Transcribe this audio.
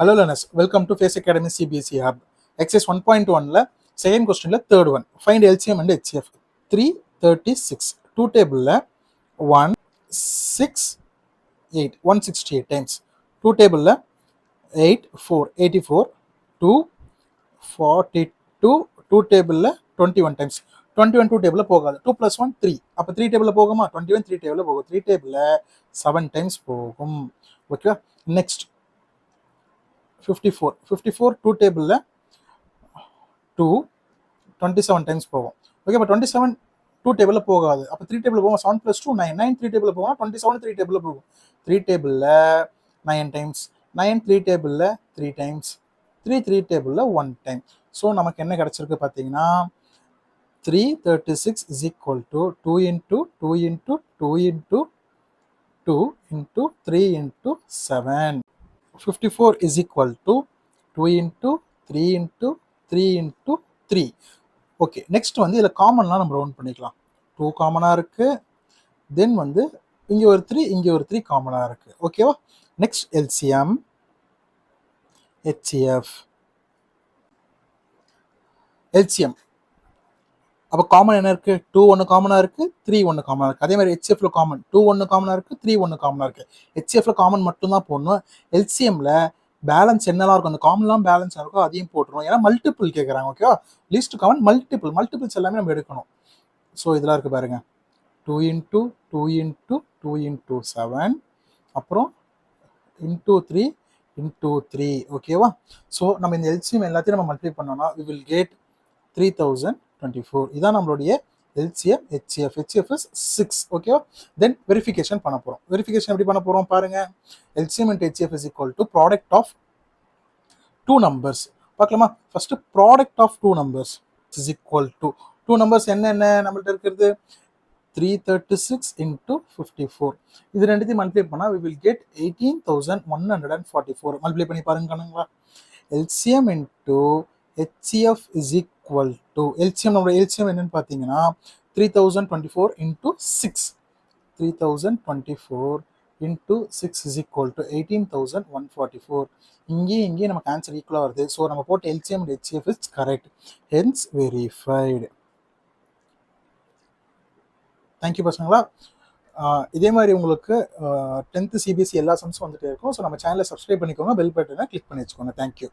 Hello learners, welcome to Face Academy CBSE Hub. Exercise 1.1 second question third one. Find LCM and HCF. 336. Two table 168 168 times. Two table 8 4 84 2 42 two table 21 times. 21 two table போகாது 2 plus 1 3 அப்போ 3 table போகுமா 21 3 table போகும் 3 table 7 times போகும். Okay, next 54 2 table 2 27 times போகும். Okay, அப்போ 27 2 table போகாது. அப்போ 3 table போகும் 7 plus 2 9 9 3 table போகும் 27 3 table போகும். 3 table 9 times 9 3 table 3 times 3 3 table 1 time. So நமக்கு என்ன கிடைச்சிருக்கு பார்த்தீங்கன்னா 336 is equal to 2 into 2 into 2 into 2 into 3 into 7. 54 is equal to 2 into 3 into 3 into 3. Okay, next வந்து இதில் காமன்லாம் நம்ம ரவுண்ட் பண்ணிக்கலாம். 2 காமனாக இருக்குது, தென் வந்து இங்கே ஒரு 3 இங்கே ஒரு 3 காமனாக இருக்குது. ஓகேவா? Next LCM HCF. எல்சிஎம் அப்போ காமன் என்ன இருக்குது? 2 1 காமனாக இருக்குது, 3 1 காமனாக இருக்குது. அதே மாதிரி ஹெச்எஃப்ல காமன் 2 1 காமனாக இருக்குது, 3 1 காமனாக இருக்குது. ஹெச்எஃப்ல காமன் மட்டும்தான் போடணும். எல்சிஎம்ல பேலன்ஸ் என்னெல்லாம் இருக்கும், அந்த காமன்லாம் பேலன்ஸ் இருக்கோ அதையும் போட்டுருவோம். ஏன்னா மல்டிபிள் கேட்குறாங்க. ஓகேவா? லீஸ்ட் காமன் மல்டிபிள்ஸ் எல்லாமே நம்ம எடுக்கணும். ஸோ இதெல்லாம் இருக்குது பாருங்க, 2 into 2 into 2 into 7, அப்புறம் into 3 into 3. ஓகேவா? ஸோ நம்ம இந்த எல்சிஎம் எல்லாத்தையும் நம்ம மல்டிப்ளை பண்ணோம்னா we will get 3024. இதான் நம்மளுடைய LCM HCF. HCF is 6. ஓகேவா? தென் வெரிஃபிகேஷன் பண்ண போகிறோம். வெரிஃபிகேஷன் எப்படி பண்ண போகிறோம் பாருங்க. LCM and HCF is equal to product of two numbers. பார்க்கலாமா? First product of two numbers is equal to two numbers என்னென்ன நம்மள்ட்ட இருக்கிறது 336 into 54. இது ரெண்டுத்தையும் மல்டிப்ளை பண்ணால் we will get 18,144. மல்டிப்ளை பண்ணி பாருங்க கணங்களா. LCM into HCF is equal to LCM நம்மளோட LCM என்னன்னு பார்த்தீங்கன்னா 3024 into 6. 3024 into 6 is equal to 18,144. இங்கே நமக்கு ஆன்சர் ஈக்குவலாக வருது. ஸோ நம்ம போட்ட LCM and HCF is correct. Hence verified. Thank you பசங்களா. இதே மாதிரி உங்களுக்கு 10th CBSE எல்லா சம்ஸும் வந்துட்டே இருக்கும். ஸோ நம்ம சேனலை சப்ஸ்கிரைப் பண்ணிக்கோங்க, பெல் பட்டனை கிளிக் பண்ணி வச்சுக்கோங்க. தேங்க்யூ.